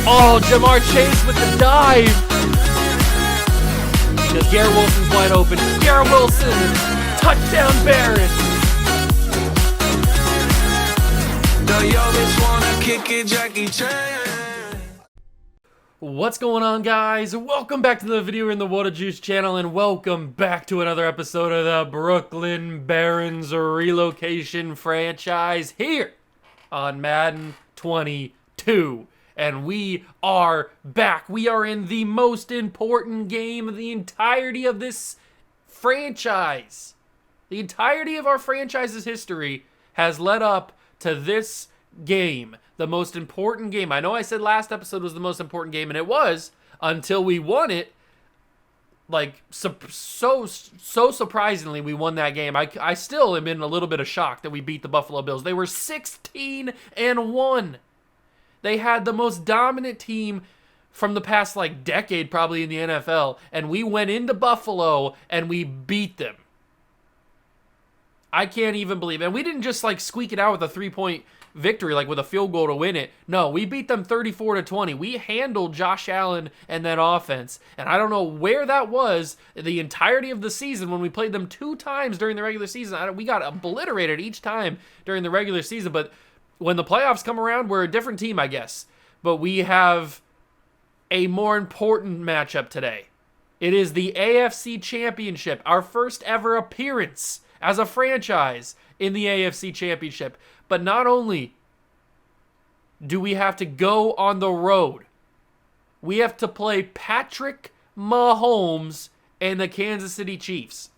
Oh, Jamar Chase with the dive. Because Garrett Wilson's wide open. Garrett Wilson, touchdown Barons. What's going on, guys? Welcome back to the video in the What a Juice channel, and welcome back to another episode of the Brooklyn Barons Relocation franchise here on Madden 22. And we are back. We are in the most important game of the entirety of this franchise. The entirety of our franchise's history has led up to this game. The most important game. I know I said last episode was the most important game, and it was, until we won it. Like, so surprisingly, we won that game. I still am in a little bit of shock that we beat the Buffalo Bills. They were 16-1. They had the most dominant team from the past, like, decade probably in the NFL, and we went into Buffalo and we beat them. I can't even believe it. And we didn't just, like, squeak it out with a 3-point victory, like with a field goal to win it. No, we beat them 34-20. We handled Josh Allen and that offense. And I don't know where that was the entirety of the season when we played them 2 times during the regular season. We got obliterated each time during the regular season. But when the playoffs come around, we're a different team, I guess. But we have a more important matchup today. It is the AFC Championship, our first ever appearance as a franchise in the AFC Championship. But not only do we have to go on the road, we have to play Patrick Mahomes and the Kansas City Chiefs.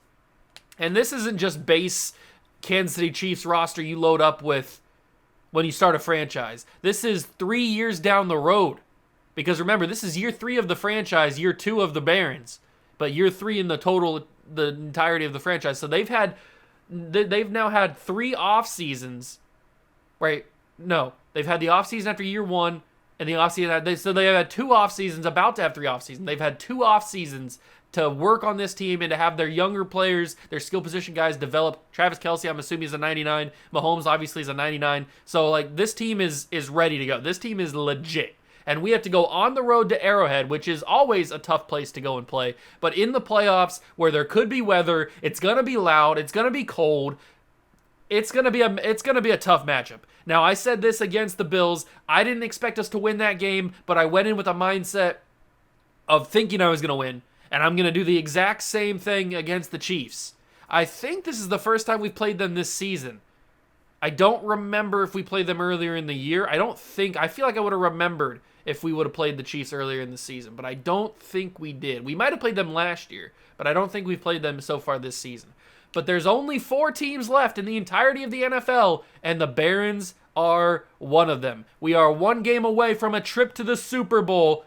And this isn't just base Kansas City Chiefs roster you load up with when you start a franchise. This is 3 years down the road. Because remember, this is year 3 of the franchise, year 2 of the Barons. But year 3 in the total, the entirety of the franchise. So they've now had 3 off seasons. Right? No. They've had the off season after year 1 and the off season. So they have had 2 off seasons, about to have 3 off seasons. They've had 2 off seasons to work on this team and to have their younger players, their skill position guys develop. Travis Kelce, I'm assuming, is a 99. Mahomes obviously is a 99. So like this team is ready to go. This team is legit. And we have to go on the road to Arrowhead, which is always a tough place to go and play. But in the playoffs, where there could be weather, it's going to be loud, it's going to be cold. It's gonna be a tough matchup. Now, I said this against the Bills. I didn't expect us to win that game, but I went in with a mindset of thinking I was gonna win, and I'm gonna do the exact same thing against the Chiefs. I think this is the first time we've played them this season. I don't remember if we played them earlier in the year. I feel like I would have remembered if we would have played the Chiefs earlier in the season, but I don't think we did. We might have played them last year, but I don't think we've played them so far this season. But there's only 4 teams left in the entirety of the NFL, and the Barons are one of them. We are 1 game away from a trip to the Super Bowl.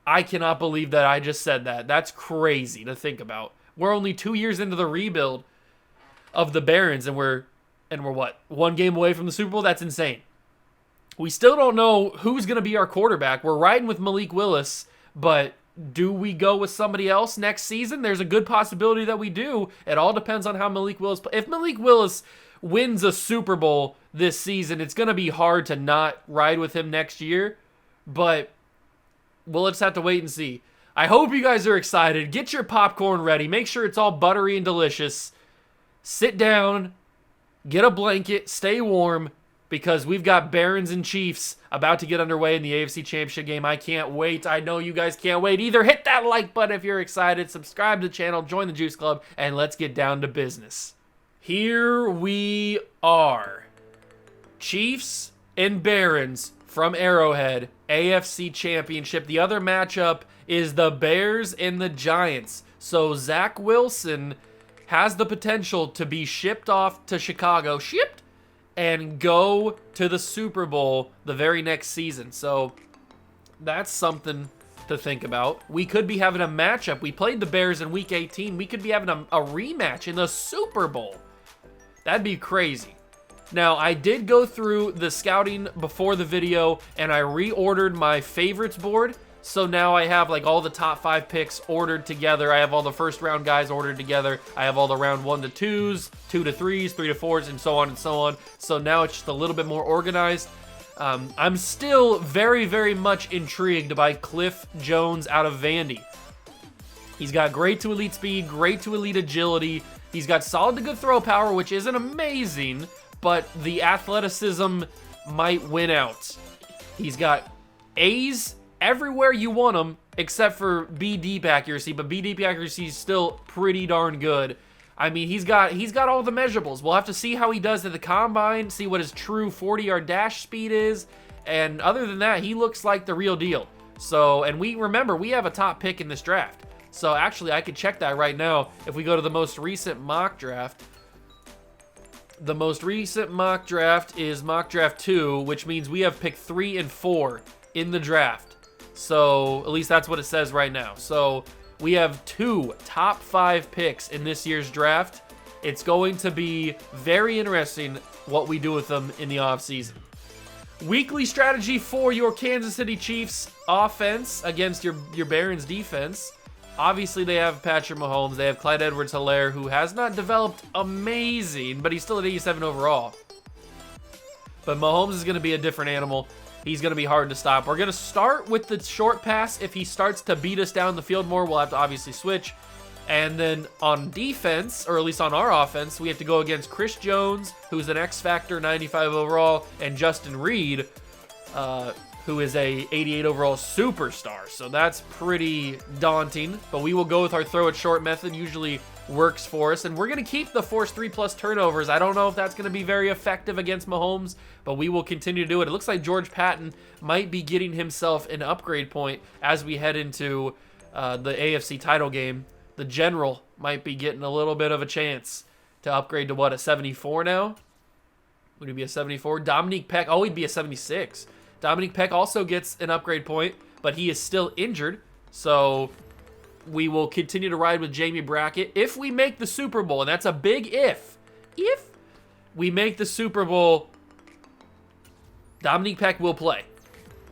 I cannot believe that I just said that. That's crazy to think about. We're only 2 years into the rebuild of the Barons, and we're what? 1 game away from the Super Bowl? That's insane. We still don't know who's going to be our quarterback. We're riding with Malik Willis, but do we go with somebody else next season? There's a good possibility that we do. It all depends on how Malik Willis plays. If Malik Willis wins a Super Bowl this season, it's going to be hard to not ride with him next year. But we'll just have to wait and see. I hope you guys are excited. Get your popcorn ready. Make sure it's all buttery and delicious. Sit down. Get a blanket. Stay warm. Because we've got Barons and Chiefs about to get underway in the AFC Championship game. I can't wait. I know you guys can't wait either. Hit that like button if you're excited. Subscribe to the channel. Join the Juice Club. And let's get down to business. Here we are. Chiefs and Barons from Arrowhead. AFC Championship. The other matchup is the Bears and the Giants. So Zach Wilson has the potential to be shipped off to Chicago. And go to the Super Bowl the very next season. So that's something to think about. We could be having a matchup. We played the Bears in Week 18. We could be having a rematch in the Super Bowl. That'd be crazy. Now, I did go through the scouting before the video, and I reordered my favorites board. So now I have like all the top 5 picks ordered together. I have all the first round guys ordered together. I have all the round 1 to 2s, 2 to 3s, 3 to 4s, and so on and so on. So now it's just a little bit more organized. I'm still very, very much intrigued by Cliff Jones out of Vandy. He's got great to elite speed, great to elite agility. He's got solid to good throw power, which isn't amazing, but the athleticism might win out. He's got A's everywhere you want him, except for B deep accuracy, but B deep accuracy is still pretty darn good. I mean, he's got all the measurables. We'll have to see how he does at the combine, see what his true 40-yard dash speed is, and other than that, he looks like the real deal. So, and we have a top pick in this draft. So actually, I could check that right now. If we go to the most recent mock draft, the most recent mock draft is mock draft 2, which means we have pick 3 and 4 in the draft. So at least that's what it says right now. So we have 2 top 5 picks in this year's draft. It's going to be very interesting what we do with them in the offseason. Weekly strategy for your Kansas City Chiefs offense against your Barons defense. Obviously, they have Patrick Mahomes. They have Clyde Edwards-Helaire, who has not developed amazing, but he's still at 87 overall. But Mahomes is going to be a different animal. He's going to be hard to stop. We're going to start with the short pass. If he starts to beat us down the field more, we'll have to obviously switch. And then on defense, or at least on our offense, we have to go against Chris Jones, who's an X Factor, 95 overall, and Justin Reed, who is a 88 overall superstar. So that's pretty daunting, but we will go with our throw it short method. Usually works for us, and we're going to keep the force 3+ turnovers. I don't know if that's going to be very effective against Mahomes, but we will continue to do it. It looks like George Patton might be getting himself an upgrade point as we head into the AFC title game. The general might be getting a little bit of a chance to upgrade to what, a 74 now? Would he be a 74? Dominique Peck, oh, he'd be a 76. Dominique Peck also gets an upgrade point, but he is still injured. So we will continue to ride with Jamie Brackett. If we make the Super Bowl, and that's a big if we make the Super Bowl, Dominique Peck will play.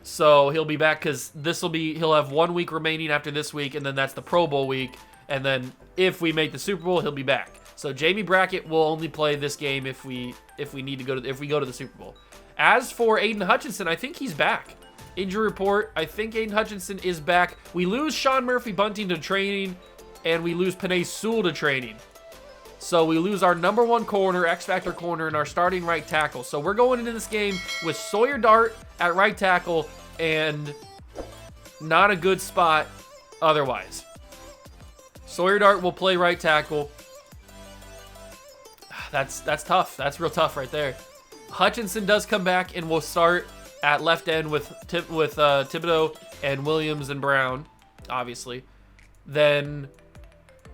So he'll be back because he'll have 1 week remaining after this week, and then that's the Pro Bowl week. And then if we make the Super Bowl, he'll be back. So Jamie Brackett will only play this game if we go to the Super Bowl. As for Aiden Hutchinson, I think he's back. Injury report, I think Aiden Hutchinson is back. We lose Sean Murphy-Bunting to training, and we lose Penei Sewell to training. So we lose our number 1 corner, X-Factor corner, and our starting right tackle. So we're going into this game with Sawyer Dart at right tackle and not a good spot otherwise. Sawyer Dart will play right tackle. That's tough. That's real tough right there. Hutchinson does come back and will start at left end with Thibodeau and Williams and Brown, obviously. Then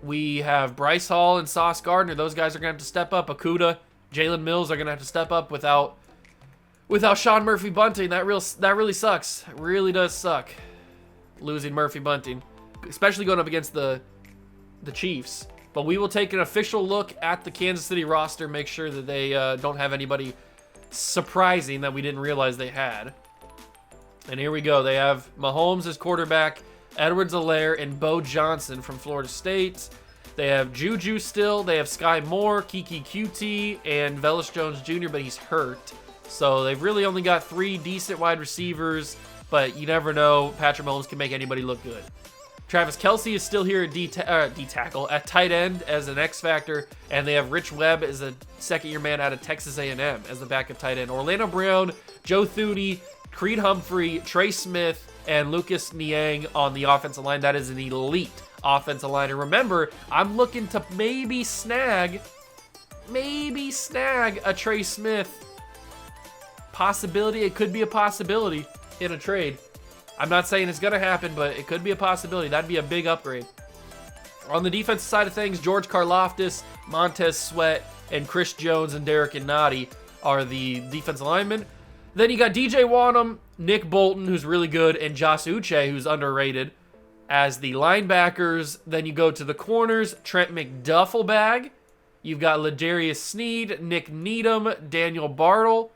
we have Bryce Hall and Sauce Gardner. Those guys are going to have to step up. Okuda, Jalen Mills are going to have to step up without Sean Murphy-Bunting. That really sucks. It really does suck losing Murphy-Bunting, especially going up against the Chiefs. But we will take an official look at the Kansas City roster, make sure that they don't have anybody surprising that we didn't realize they had. And here we go. They have Mahomes as quarterback, Edwards-Helaire, and Bo Johnson from Florida State. They have Juju still. They have Sky Moore, Kiki QT, and Velus Jones Jr., but he's hurt. So they've really only got 3 decent wide receivers, but you never know. Patrick Mahomes can make anybody look good. Travis Kelce is still here at D-tackle, at tight end as an X-Factor, and they have Rich Webb as a second-year man out of Texas A&M as the backup tight end. Orlando Brown, Joe Thuney, Creed Humphrey, Trey Smith, and Lucas Niang on the offensive line. That is an elite offensive line. And remember, I'm looking to maybe snag a Trey Smith possibility. It could be a possibility in a trade. I'm not saying it's going to happen, but it could be a possibility. That'd be a big upgrade. On the defensive side of things, George Karlaftis, Montez Sweat, and Chris Jones and Derek Nnadi are the defensive linemen. Then you got DJ Wanham, Nick Bolton, who's really good, and Josh Uche, who's underrated, as the linebackers. Then you go to the corners, Trent McDuffelbag. You've got Ladarius Sneed, Nick Needham, Daniel Bartle.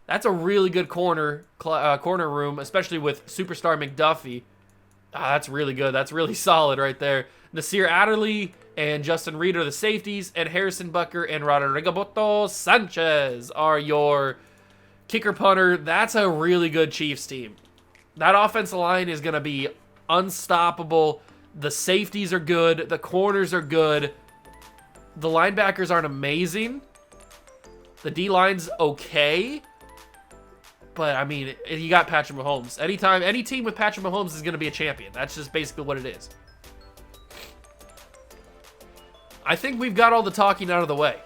That's a really good corner room, especially with superstar McDuffie. That's really good. That's really solid right there. Nasir Adderley and Justin Reed are the safeties, and Harrison Bucker and Rodrigo Sanchez are your kicker punter. That's a really good Chiefs team. That offensive line is going to be unstoppable. The safeties are good. The corners are good. The linebackers aren't amazing. The D-line's okay. But, I mean, you got Patrick Mahomes. Any team with Patrick Mahomes is going to be a champion. That's just basically what it is. I think we've got all the talking out of the way.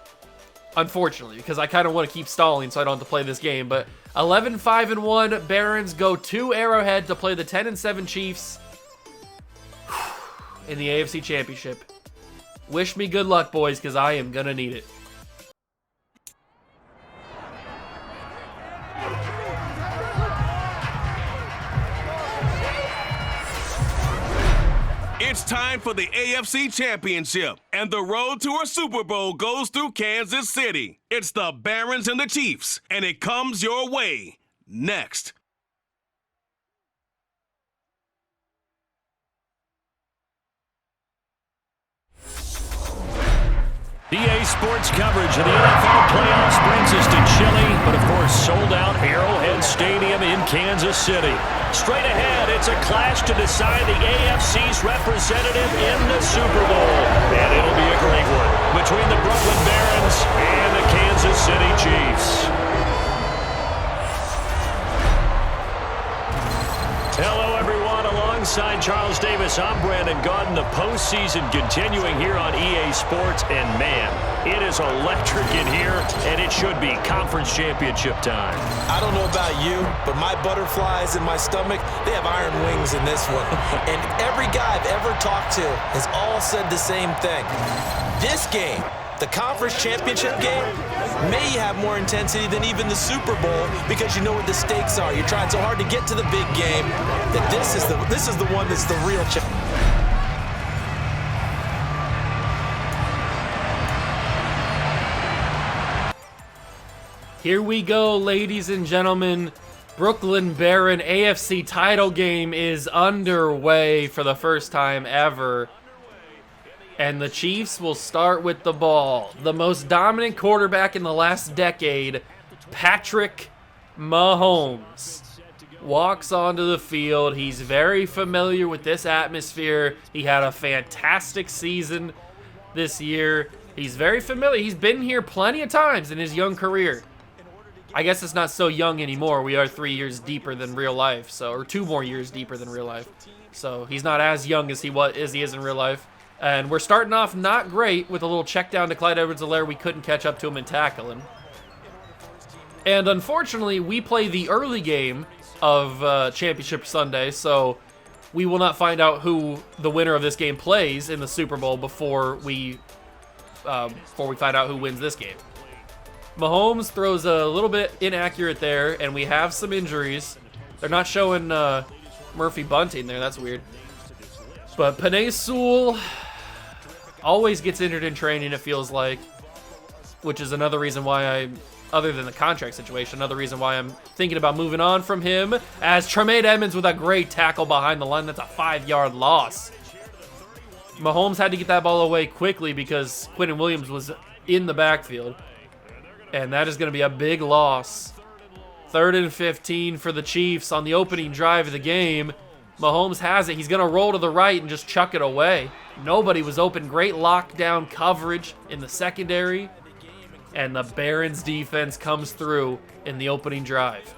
Unfortunately, because I kind of want to keep stalling so I don't have to play this game. But 11-5-1, Barons go to Arrowhead to play the 10-7 Chiefs in the AFC Championship. Wish me good luck, boys, because I am going to need it. It's time for the AFC Championship, and the road to a Super Bowl goes through Kansas City. It's the Barons and the Chiefs, and it comes your way next. EA Sports coverage of the NFL playoffs brings us to chilly, but of course sold out Arrowhead Stadium in Kansas City. Straight ahead, it's a clash to decide the AFC's representative in the Super Bowl. And it'll be a great one between the Brooklyn Barons and the Kansas City Chiefs. Hello, everyone. Alongside Charles Davis, I'm Brandon Gaudin. The postseason continuing here on EA Sports. And, man, it is electric in here, and it should be conference championship time. I don't know about you, but my butterflies in my stomach, they have iron wings in this one. And every guy I've ever talked to has all said the same thing. This game, the conference championship game, may have more intensity than even the Super Bowl because you know what the stakes are. You're trying so hard to get to the big game that this is the one that's the real challenge. Here we go, ladies and gentlemen. Brooklyn Baron AFC title game is underway for the first time ever. And the Chiefs will start with the ball. The most dominant quarterback in the last decade, Patrick Mahomes, walks onto the field. He's very familiar with this atmosphere. He had a fantastic season this year. He's very familiar. He's been here plenty of times in his young career. I guess it's not so young anymore. We are 3 years deeper than real life, or 2 more years deeper than real life. So he's not as young as he is in real life. And we're starting off not great with a little check down to Clyde Edwards-Helaire. We couldn't catch up to him and tackle him. And unfortunately, we play the early game of Championship Sunday, so we will not find out who the winner of this game plays in the Super Bowl before we find out who wins this game. Mahomes throws a little bit inaccurate there, and we have some injuries. They're not showing Murphy Bunting there. That's weird. But Penei Sewell always gets injured in training, it feels like, which is another reason why other than the contract situation, another reason why I'm thinking about moving on from him, as Tremaine Edmonds with a great tackle behind the line. That's a 5-yard loss. Mahomes had to get that ball away quickly because Quinnen Williams was in the backfield, and that is going to be a big loss. 3rd and 15 for the Chiefs on the opening drive of the game. Mahomes has it. He's going to roll to the right and just chuck it away. Nobody was open. Great lockdown coverage in the secondary. And the Barons defense comes through in the opening drive.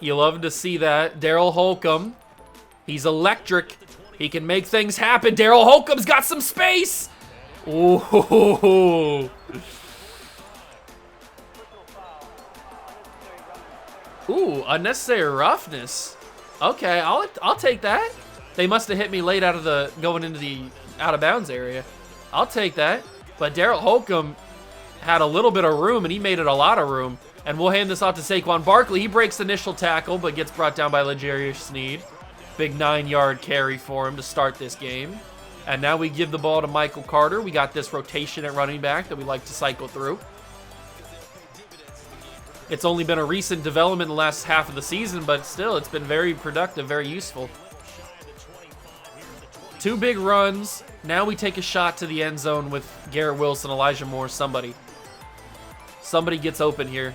You love to see that. Daryl Holcomb, he's electric. He can make things happen. Daryl Holcomb's got some space. Ooh. Ooh, unnecessary roughness. Okay, I'll take that. They must have hit me late going into the out of bounds area. I'll take that. But Daryl Holcomb had a little bit of room, and he made it a lot of room. And we'll hand this off to Saquon Barkley. He breaks the initial tackle, but gets brought down by L'Jarius Sneed. Big 9-yard carry for him to start this game. And now we give the ball to Michael Carter. We got this rotation at running back that we like to cycle through. It's only been a recent development in the last half of the season, but still, it's been very productive, very useful. 2 big runs. Now we take a shot to the end zone with Garrett Wilson, Elijah Moore, somebody. Somebody gets open here.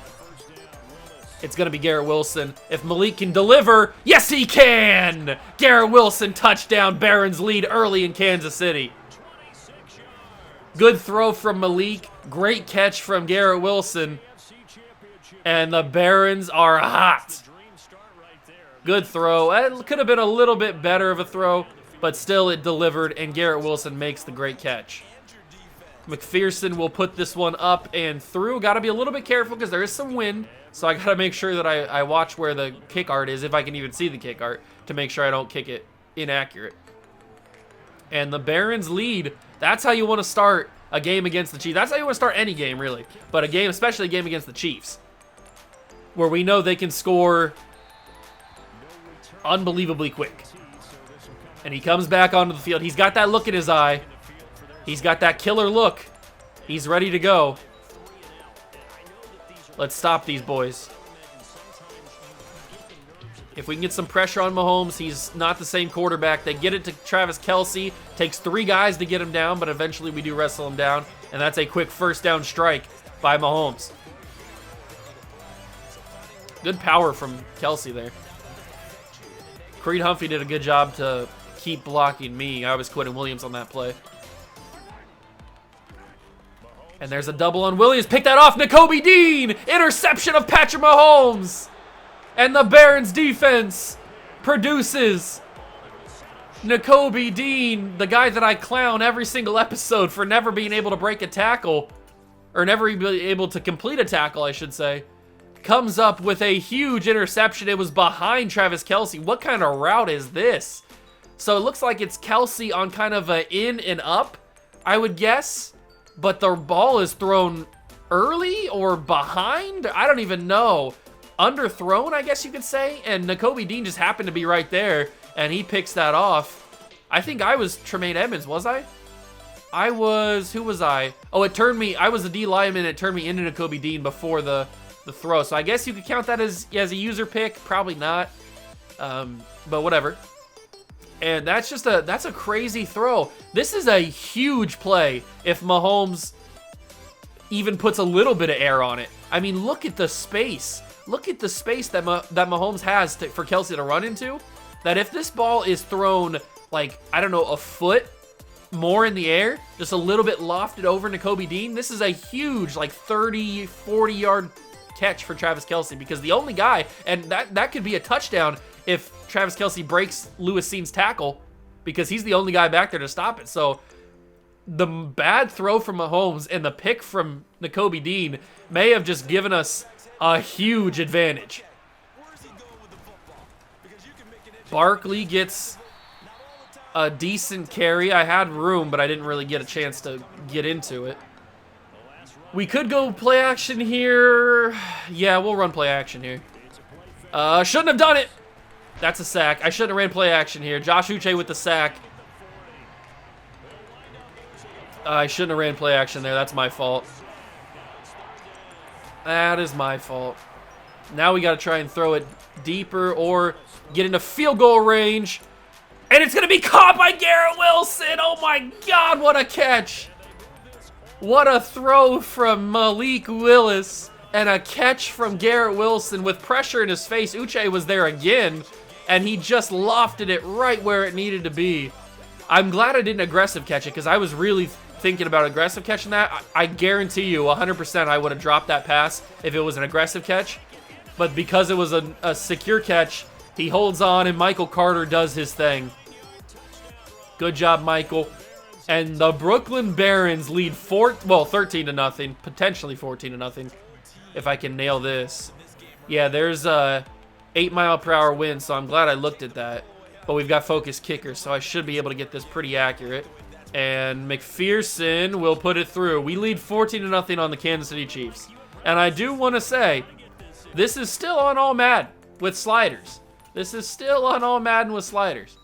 It's going to be Garrett Wilson. If Malik can deliver, yes he can! Garrett Wilson touchdown, Barons lead early in Kansas City. Good throw from Malik, great catch from Garrett Wilson, and the Barons are hot. Good throw. It could have been a little bit better of a throw, but still it delivered, and Garrett Wilson makes the great catch. McPherson will put this one up and through. Got to be a little bit careful because there is some wind, so I got to make sure that I watch where the kick art is, if I can even see the kick art, to make sure I don't kick it inaccurate. And the Barons lead. That's how you want to start a game against the Chiefs. That's how you want to start any game, really. But a game, especially a game against the Chiefs, where we know they can score unbelievably quick. And he comes back onto the field. He's got that look in his eye. He's got that killer look. He's ready to go. Let's stop these boys. If we can get some pressure on Mahomes, he's not the same quarterback. They get it to Travis Kelce. Takes 3 guys to get him down, but eventually we do wrestle him down. And that's a quick first down strike by Mahomes. Good power from Kelce there. Creed Humphrey did a good job to keep blocking me. I was Quentin Williams on that play. And there's a double on Williams. Pick that off. Nakobe Dean. Interception of Patrick Mahomes. And the Barons defense produces Nakobe Dean, the guy that I clown every single episode for never being able to break a tackle, or never being able to complete a tackle, I should say, comes up with a huge interception. It was behind Travis Kelce. What kind of route is this? So it looks like it's Kelce on kind of a in and up, I would guess. But the ball is thrown early or behind? I don't even know. Underthrown, I guess you could say. And Nakobe Dean just happened to be right there, and he picks that off. I think I was Tremaine Edmonds, was I? Who was I? Oh, it turned me, I was a D lineman, it turned me into Nakobe Dean before the throw. So I guess you could count that as a user pick. Probably not. But whatever. And that's a crazy throw. This is a huge play if Mahomes even puts a little bit of air on it. I mean, look at the space. Look at the space that Mahomes has for Kelce to run into. That if this ball is thrown, like, I don't know, a foot more in the air, just a little bit lofted over Nakobe Dean, this is a huge, like, 30, 40-yard catch for Travis Kelce, because the only guy, and that could be a touchdown if Travis Kelce breaks Lewis Seen's tackle, because he's the only guy back there to stop it. So the bad throw from Mahomes and the pick from Nakobe Dean may have just given us a huge advantage. Barkley gets a decent carry. I had room, but I didn't really get a chance to get into it. We could go play action here. Yeah, we'll run play action here. Shouldn't have done it. That's a sack. I shouldn't have ran play action here. Josh Uche with the sack. I shouldn't have ran play action there. That's my fault. That is my fault. Now we got to try and throw it deeper or get into field goal range. And it's going to be caught by Garrett Wilson. Oh my God, what a catch. What a throw from Malik Willis and a catch from Garrett Wilson with pressure in his face. Uche was there again, and he just lofted it right where it needed to be. I'm glad I didn't aggressive catch it, because I was really thinking about aggressive catching that. I guarantee you 100% I would have dropped that pass if it was an aggressive catch. But because it was a secure catch, he holds on, and Michael Carter does his thing. Good job, Michael. And the Brooklyn Barons lead 13-0, potentially 14-0, if I can nail this. Yeah, there's a 8-mile-per-hour wind, so I'm glad I looked at that. But we've got focused kickers, so I should be able to get this pretty accurate. And McPherson will put it through. We lead 14-0 on the Kansas City Chiefs. And I do want to say, this is still on all Madden with sliders. This is still on all Madden with sliders.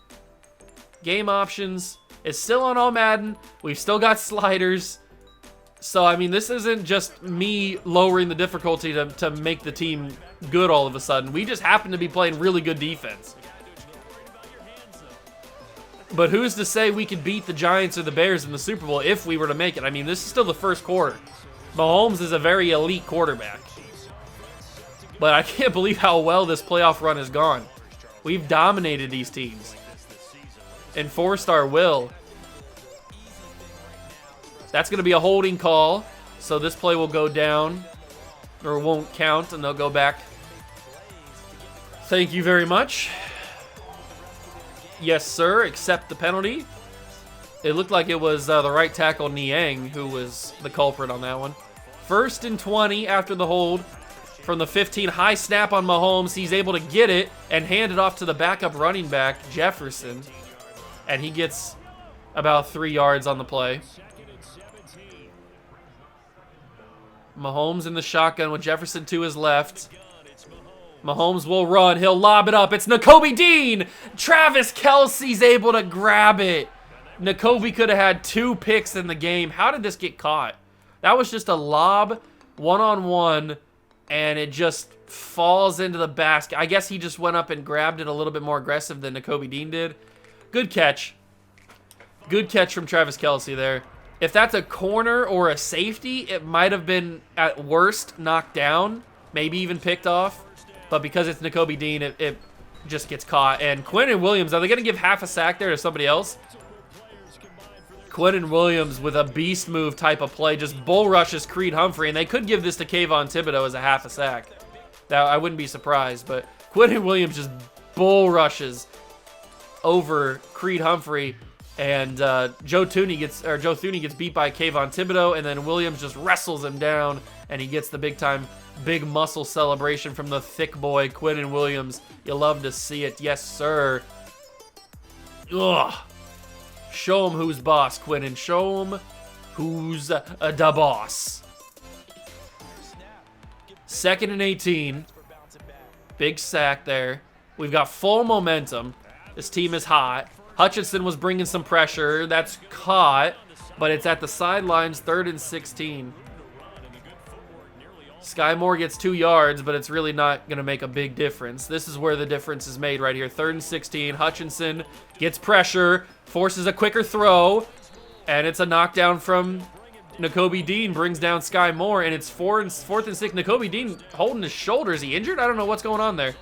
Game options is still on all Madden. We've still got sliders. So, I mean, this isn't just me lowering the difficulty to make the team good all of a sudden. We just happen to be playing really good defense. But who's to say we could beat the Giants or the Bears in the Super Bowl if we were to make it? I mean, this is still the first quarter. Mahomes is a very elite quarterback. But I can't believe how well this playoff run has gone. We've dominated these teams. Enforced our will. That's going to be a holding call. So this play will go down. Or won't count, and they'll go back. Thank you very much. Yes, sir. Accept the penalty. It looked like it was the right tackle, Niang, who was the culprit on that one. 1st and 20 after the hold. From the 15, high snap on Mahomes. He's able to get it and hand it off to the backup running back, Jefferson. And he gets about 3 yards on the play. Mahomes in the shotgun with Jefferson to his left. Mahomes will run. He'll lob it up. It's Nakobe Dean. Travis Kelce's able to grab it. Nakobe could have had 2 picks in the game. How did this get caught? That was just a lob, one-on-one, and it just falls into the basket. I guess he just went up and grabbed it a little bit more aggressive than Nakobe Dean did. Good catch. Good catch from Travis Kelce there. If that's a corner or a safety, it might have been, at worst, knocked down, maybe even picked off. But because it's Nakobe Dean, it just gets caught. And Quinnen Williams, are they going to give half a sack there to somebody else? Quinnen Williams with a beast move type of play just bull rushes Creed Humphrey. And they could give this to Kayvon Thibodeau as a half a sack. Now, I wouldn't be surprised. But Quinnen Williams just bull rushes over Creed Humphrey. And Joe Thuney gets beat by Kayvon Thibodeau, and then Williams just wrestles him down, and he gets the big muscle celebration from the thick boy, Quinnen Williams. You love to see it. Yes, sir. Ugh. Show him who's boss, Quinnen. Show him who's the boss. 2nd and 18. Big sack there. We've got full momentum. This team is hot. Hutchinson was bringing some pressure. That's caught, but it's at the sidelines, 3rd and 16. Sky Moore gets 2 yards, but it's really not going to make a big difference. This is where the difference is made right here. 3rd and 16. Hutchinson gets pressure, forces a quicker throw, and it's a knockdown from Nakobe Dean. Brings down Sky Moore, and it's 4th and 6. Nakobe Dean holding his shoulder. Is he injured? I don't know what's going on there.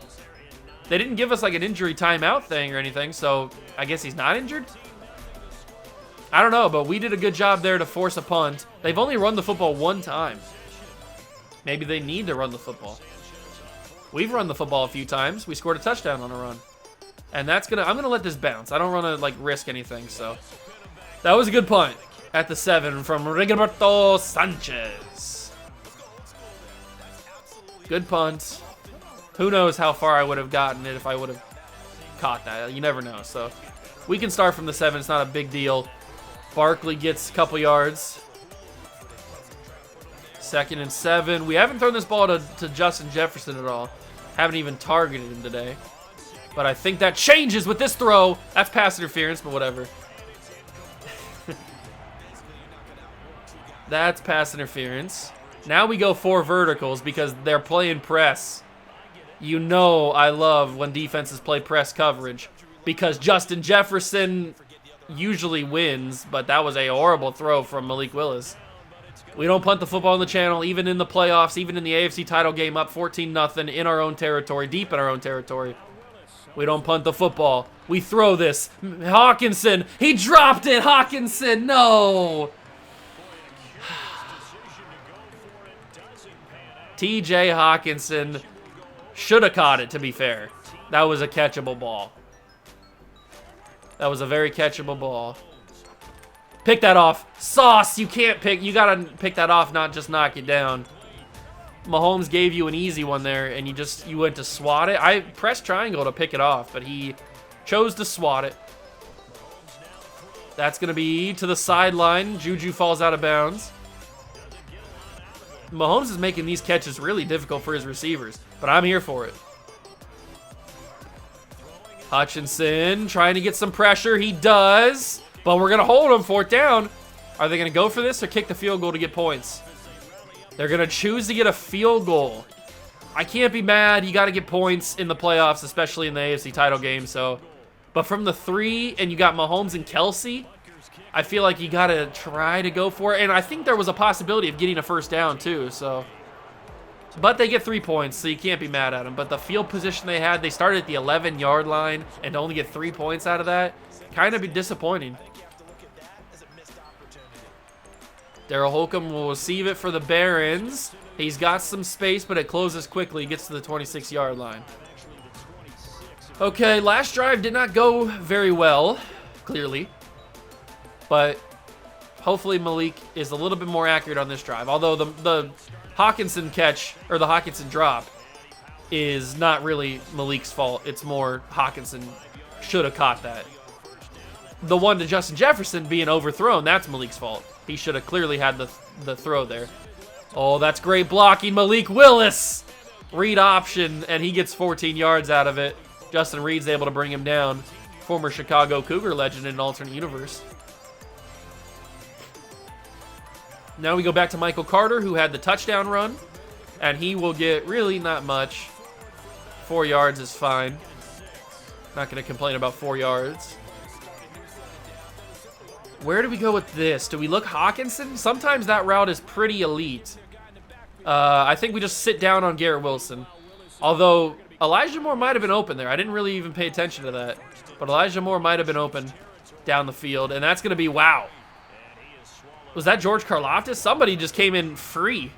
They didn't give us like an injury timeout thing or anything, so I guess he's not injured? I don't know, but we did a good job there to force a punt. They've only run the football 1 time. Maybe they need to run the football. We've run the football a few times. We scored a touchdown on a run. And I'm gonna let this bounce. I don't want to like risk anything, so. That was a good punt at the 7 from Rigoberto Sanchez. Good punt. Who knows how far I would have gotten it if I would have caught that. You never know. So we can start from the 7. It's not a big deal. Barkley gets a couple yards. 2nd and 7. We haven't thrown this ball to Justin Jefferson at all. Haven't even targeted him today. But I think that changes with this throw. That's pass interference, but whatever. That's pass interference. Now we go 4 verticals because they're playing press. You know I love when defenses play press coverage because Justin Jefferson usually wins, but that was a horrible throw from Malik Willis. We don't punt the football on the channel, even in the playoffs, even in the AFC title game, up 14-0 in our own territory, deep in our own territory. We don't punt the football. We throw this. Hawkinson, he dropped it. Hawkinson, no. TJ Hawkinson should have caught it, to be fair. That was a catchable ball. That was a very catchable ball. Pick that off. Sauce, you can't pick. You got to pick that off, not just knock it down. Mahomes gave you an easy one there, and you went to swat it. I pressed triangle to pick it off, but he chose to swat it. That's going to be to the sideline. Juju falls out of bounds. Mahomes is making these catches really difficult for his receivers, but I'm here for it. Hutchinson trying to get some pressure. He does, but we're going to hold him. 4th down. Are they going to go for this or kick the field goal to get points? They're going to choose to get a field goal. I can't be mad. You got to get points in the playoffs, especially in the AFC title game. So, but from the 3, and you got Mahomes and Kelsey, I feel like you got to try to go for it. And I think there was a possibility of getting a first down too. So, but they get 3 points, so you can't be mad at them. But the field position they had, they started at the 11-yard line, and to only get 3 points out of that, kind of be disappointing. Daryl Holcomb will receive it for the Barons. He's got some space, but it closes quickly. He gets to the 26-yard line. Okay, last drive did not go very well, clearly. But hopefully Malik is a little bit more accurate on this drive. Although the Hawkinson catch, or the Hawkinson drop, is not really Malik's fault. It's more Hawkinson should have caught that. The one to Justin Jefferson being overthrown, that's Malik's fault. He should have clearly had the throw there. Oh, that's great blocking. Malik Willis. Read option, and he gets 14 yards out of it. Justin Reed's able to bring him down. Former Chicago Cougar legend in an alternate universe. Now we go back to Michael Carter, who had the touchdown run. And he will get really not much. 4 yards is fine. Not going to complain about 4 yards. Where do we go with this? Do we look Hawkinson? Sometimes that route is pretty elite. I think we just sit down on Garrett Wilson. Although Elijah Moore might have been open there. I didn't really even pay attention to that. But Elijah Moore might have been open down the field. And that's going to be, wow. Was that George Karlaftis? Somebody just came in free.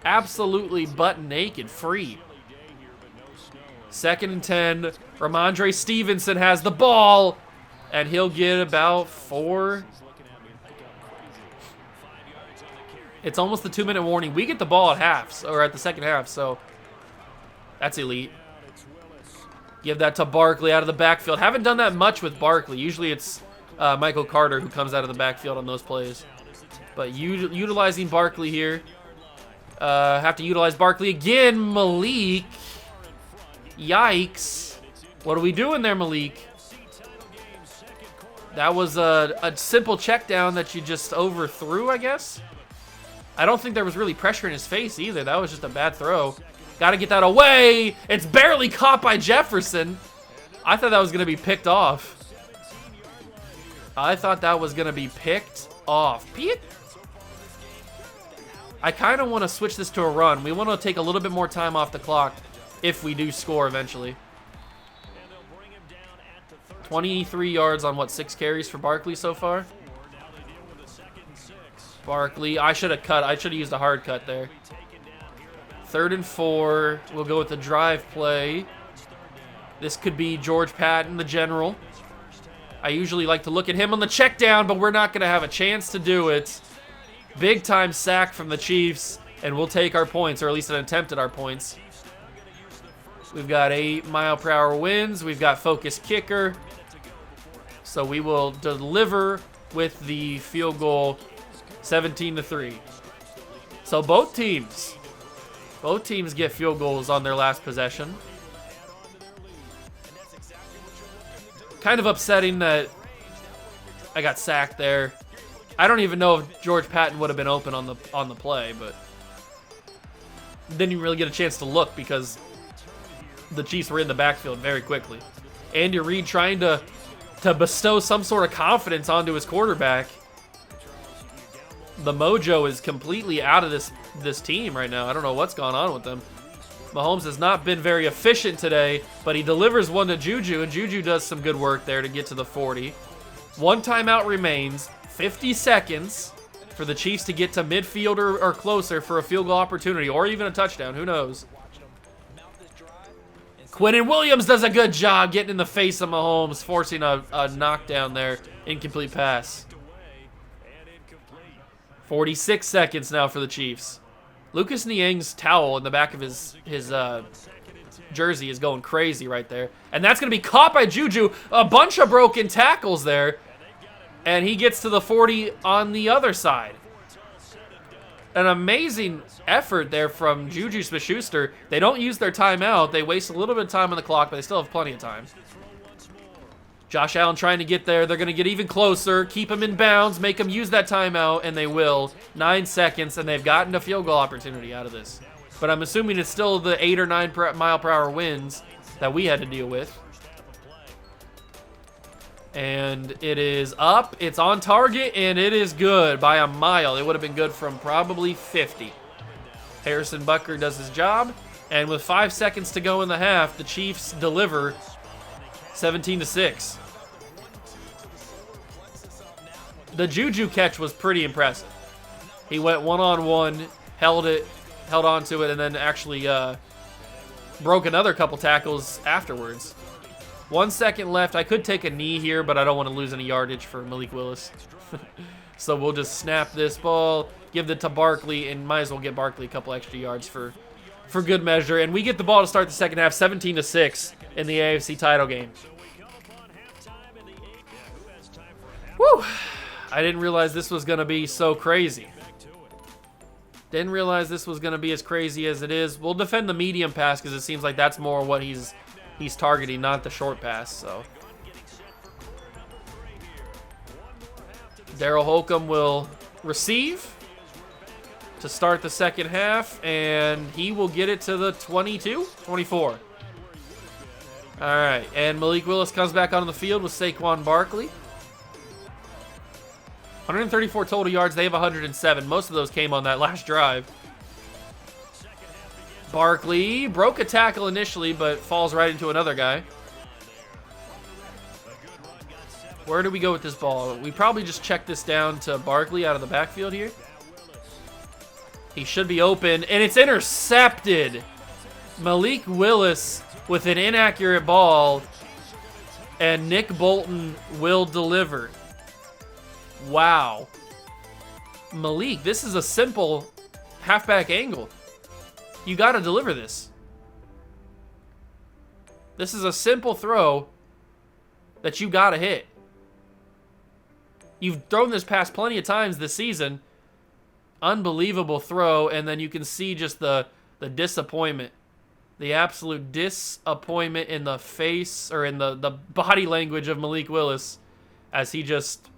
Absolutely butt naked. Free. 2nd and 10. Ramondre Stevenson has the ball. And he'll get about 4. It's almost the 2-minute warning. We get the ball at half, or at the second half, so that's elite. Give that to Barkley out of the backfield. Haven't done that much with Barkley. Usually it's Michael Carter who comes out of the backfield on those plays. But utilizing Barkley here. Have to utilize Barkley again. Malik. Yikes. What are we doing there, Malik? That was a simple check down that you just overthrew, I guess. I don't think there was really pressure in his face either. That was just a bad throw. Got to get that away. It's barely caught by Jefferson. I thought that was going to be picked off. I thought that was going to be picked off. I kind of want to switch this to a run. We want to take a little bit more time off the clock if we do score eventually. 23 yards on, what, 6 carries for Barkley so far? Barkley, I should have cut. I should have used a hard cut there. 3rd and 4. We'll go with the drive play. This could be George Patton, the general. I usually like to look at him on the check down, but we're not going to have a chance to do it. Big time sack from the Chiefs, and we'll take our points, or at least an attempt at our points. We've got 8-mile-per-hour winds. We've got focus kicker. So we will deliver with the field goal, 17-3. So both teams get field goals on their last possession. Kind of upsetting that I got sacked there. I don't even know if George Patton would have been open on the play, but didn't even really get a chance to look because the Chiefs were in the backfield very quickly. Andy Reid trying to bestow some sort of confidence onto his quarterback. The mojo is completely out of this team right now. I don't know what's gone on with them. Mahomes has not been very efficient today, but he delivers one to Juju, and Juju does some good work there to get to the 40. 1 timeout remains. 50 seconds for the Chiefs to get to midfield or closer for a field goal opportunity, or even a touchdown. Who knows? Quinnen Williams does a good job getting in the face of Mahomes, forcing a knockdown there. Incomplete pass. 46 seconds now for the Chiefs. Lucas Niang's towel in the back of his jersey is going crazy right there. And that's going to be caught by Juju. A bunch of broken tackles there. And he gets to the 40 on the other side. An amazing effort there from Juju Smith-Schuster. They don't use their timeout. They waste a little bit of time on the clock, but they still have plenty of time. Josh Allen trying to get there. They're going to get even closer, keep him in bounds, make him use that timeout, and they will. 9 seconds, and they've gotten a field goal opportunity out of this. But I'm assuming it's still the 8 or 9 mile per hour winds that we had to deal with. And it is up, it's on target, and it is good by a mile. It would have been good from probably 50. Harrison Butker does his job, and with 5 seconds to go in the half, the Chiefs deliver 17-6. The Juju catch was pretty impressive. He went one-on-one, held on to it, and then actually broke another couple tackles afterwards. 1 second left. I could take a knee here, but I don't want to lose any yardage for Malik Willis. So we'll just snap this ball, give it to Barkley, and might as well get Barkley a couple extra yards for good measure. And we get the ball to start the second half, 17-6 in the AFC title game. Woo! I didn't realize this was going to be so crazy. Didn't realize this was going to be as crazy as it is. We'll defend the medium pass because it seems like that's more what he's targeting, not the short pass. So Daryl Holcomb will receive to start the second half, and he will get it to the 22, 24. All right, and Malik Willis comes back onto the field with Saquon Barkley. 134 total yards. They have 107. Most of those came on that last drive. Barkley broke a tackle initially, but falls right into another guy. Where do we go with this ball? We probably just check this down to Barkley out of the backfield here. He should be open, and it's intercepted. Malik Willis with an inaccurate ball, and Nick Bolton will deliver. Wow. Malik, this is a simple halfback angle. You got to deliver this. This is a simple throw that you got to hit. You've thrown this pass plenty of times this season. Unbelievable throw, and then you can see just the disappointment. The absolute disappointment in the face, or in the body language of Malik Willis as he just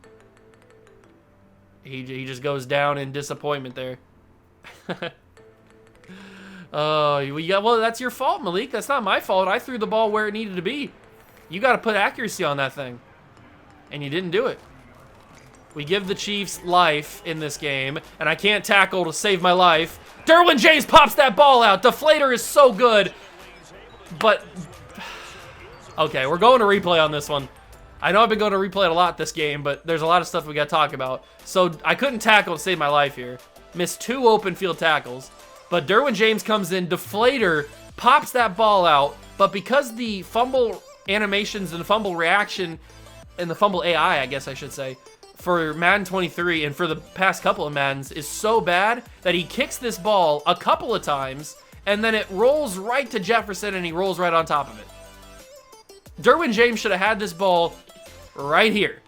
goes down in disappointment there. Well, that's your fault, Malik. That's not my fault. I threw the ball where it needed to be. You got to put accuracy on that thing, and you didn't do it. We give the Chiefs life in this game, and I can't tackle to save my life. Derwin James pops that ball out. Deflator is so good, but okay, we're going to replay on this one. I know I've been going to replay it a lot this game, but there's a lot of stuff we got to talk about. So I couldn't tackle to save my life here. Missed 2 open field tackles. But Derwin James comes in, Deflator pops that ball out, but because the fumble animations and the fumble reaction and the fumble AI, I guess I should say, for Madden 23 and for the past couple of Maddens is so bad that he kicks this ball a couple of times and then it rolls right to Jefferson and he rolls right on top of it. Derwin James should have had this ball right here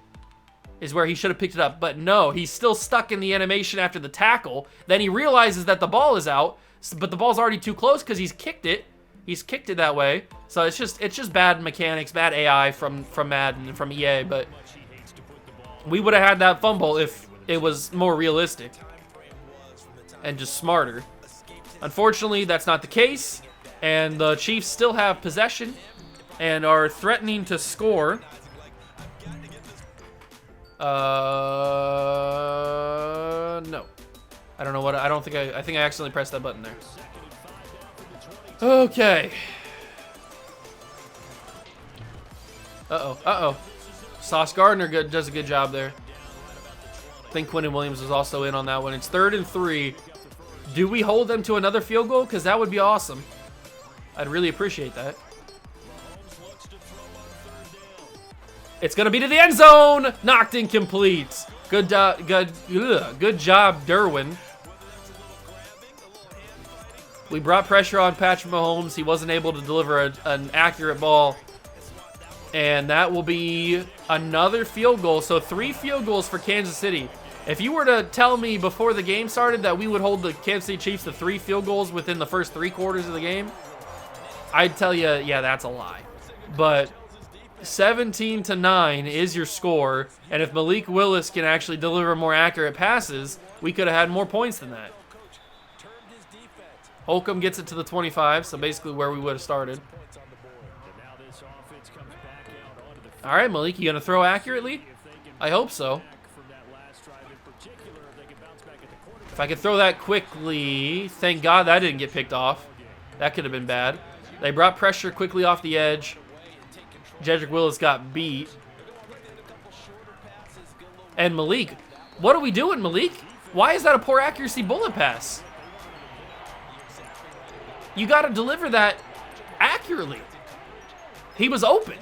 is where he should have picked it up. But no, he's still stuck in the animation after the tackle. Then he realizes that the ball is out, but the ball's already too close because he's kicked it. He's kicked it that way. So it's just bad mechanics, bad AI from Madden and from EA. But we would have had that fumble if it was more realistic and just smarter. Unfortunately, that's not the case. And the Chiefs still have possession and are threatening to score. No. I don't know what, I think I accidentally pressed that button there. Okay. Uh-oh. Sauce Gardner does a good job there. I think Quinnen Williams was also in on that one. It's 3rd and 3. Do we hold them to another field goal? Because that would be awesome. I'd really appreciate that. It's going to be to the end zone. Knocked incomplete. Good job, Derwin. We brought pressure on Patrick Mahomes. He wasn't able to deliver an accurate ball. And that will be another field goal. So 3 field goals for Kansas City. If you were to tell me before the game started that we would hold the Kansas City Chiefs to 3 field goals within the first 3 quarters of the game, I'd tell you, yeah, that's a lie. But 17-9 is your score, and if Malik Willis can actually deliver more accurate passes, we could have had more points than that. Holcomb gets it to the 25, so basically where we would have started. All right, Malik, you gonna throw accurately? I hope so. If I could throw that quickly, thank God that didn't get picked off. That could have been bad. They brought pressure quickly off the edge. Jedrick Willis got beat. And Malik, what are we doing, Malik? Why is that a poor accuracy bullet pass? You got to deliver that accurately. He was open.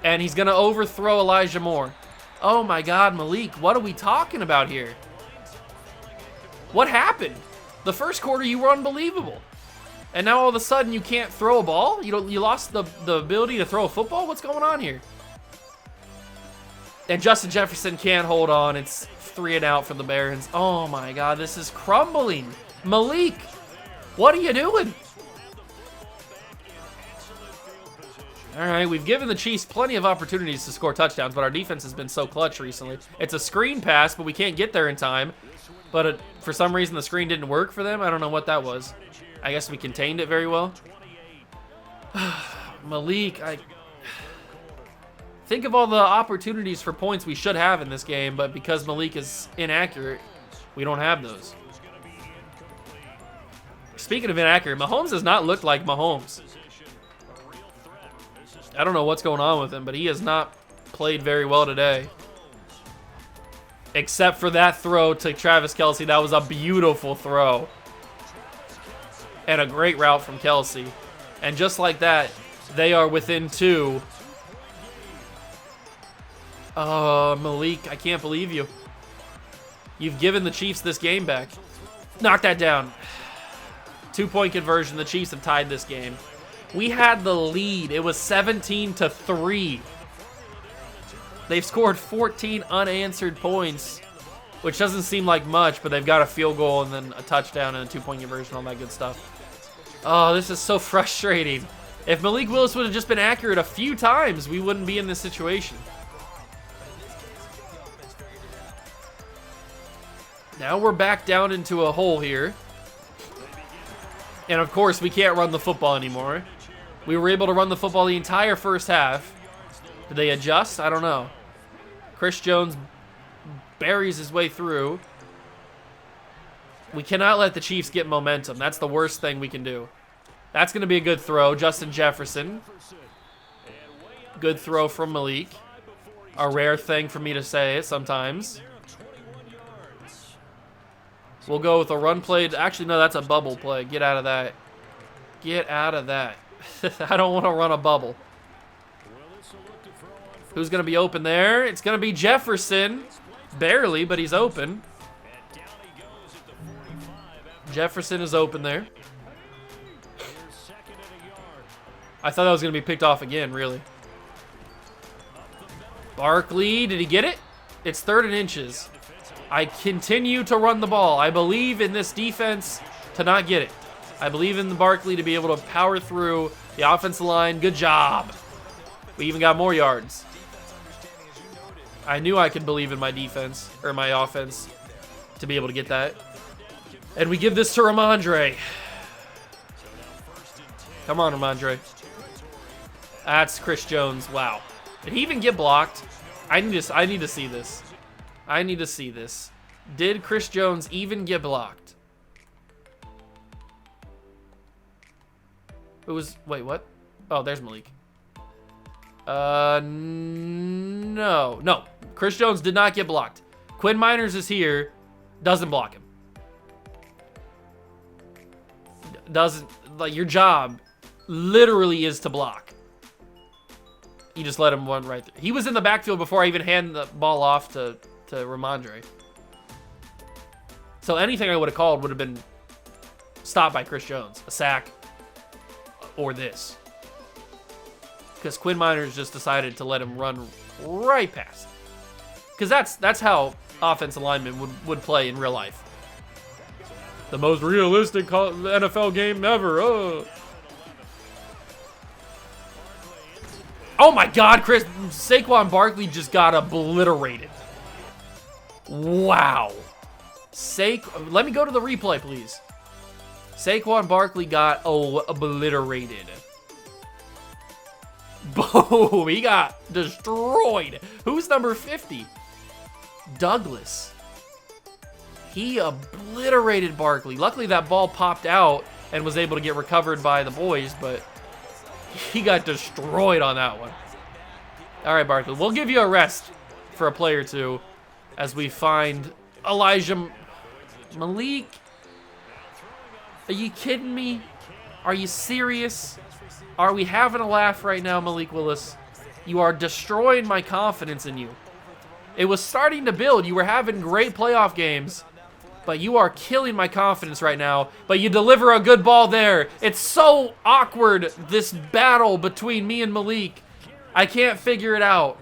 And he's going to overthrow Elijah Moore. Oh my God, Malik, what are we talking about here? What happened? The first quarter, you were unbelievable. And now all of a sudden, you can't throw a ball? You lost the ability to throw a football? What's going on here? And Justin Jefferson can't hold on. It's 3 and out for the Barons. Oh my God, this is crumbling. Malik, what are you doing? All right, we've given the Chiefs plenty of opportunities to score touchdowns, but our defense has been so clutch recently. It's a screen pass, but we can't get there in time. But for some reason, the screen didn't work for them. I don't know what that was. I guess we contained it very well. Malik, think of all the opportunities for points we should have in this game, but because Malik is inaccurate, we don't have those. Speaking of inaccurate, Mahomes has not looked like Mahomes. I don't know what's going on with him, but he has not played very well today. Except for that throw to Travis Kelce. That was a beautiful throw. And a great route from Kelce. And just like that, they are within 2. Malik, I can't believe you. You've given the Chiefs this game back. Knock that down. 2-point conversion. The Chiefs have tied this game. We had the lead. It was 17-3. They've scored 14 unanswered points, which doesn't seem like much, but they've got a field goal and then a touchdown and a 2-point conversion, all that good stuff. Oh, this is so frustrating. If Malik Willis would have just been accurate a few times, we wouldn't be in this situation. Now we're back down into a hole here. And of course, we can't run the football anymore. We were able to run the football the entire first half. Did they adjust? I don't know. Chris Jones buries his way through. We cannot let the Chiefs get momentum. That's the worst thing we can do. That's going to be a good throw. Justin Jefferson. Good throw from Malik. A rare thing for me to say sometimes. We'll go with a run play. Actually, no, that's a bubble play. Get out of that. Get out of that. I don't want to run a bubble. Who's going to be open there? It's going to be Jefferson. Barely, but he's open. Jefferson is open there. I thought that was going to be picked off again, really. Barkley, did he get it? It's 3rd and inches. I continue to run the ball. I believe in this defense to not get it. I believe in the Barkley to be able to power through the offensive line. Good job. We even got more yards. I knew I could believe in my defense, or my offense, to be able to get that. And we give this to Ramondre. Come on, Ramondre. That's Chris Jones. Wow. Did he even get blocked? I need to see this. I need to see this. Did Chris Jones even get blocked? It was... Wait, what? Oh, there's Malik. No. No. Chris Jones did not get blocked. Quinn Miners is here. Doesn't block him. Doesn't... Like, your job literally is to block. You just let him run right through. He was in the backfield before I even handed the ball off to Ramondre. So anything I would have called would have been stopped by Chris Jones. A sack or this. Because Quinn Miners just decided to let him run right past. Because that's how offensive linemen would play in real life. The most realistic NFL game ever. Oh. Oh my God, Saquon Barkley just got obliterated. Wow. Let me go to the replay, please. Saquon Barkley got obliterated. Boom, he got destroyed. Who's number 50? Douglas. He obliterated Barkley. Luckily, that ball popped out and was able to get recovered by the boys, but he got destroyed on that one. All right, Barkley, we'll give you a rest for a play or two as we find Elijah Malik. Are you kidding me? Are you serious? Are we having a laugh right now, Malik Willis? You are destroying my confidence in you. It was starting to build. You were having great playoff games, but you are killing my confidence right now. But you deliver a good ball there. It's so awkward, this battle between me and Malik. I can't figure it out.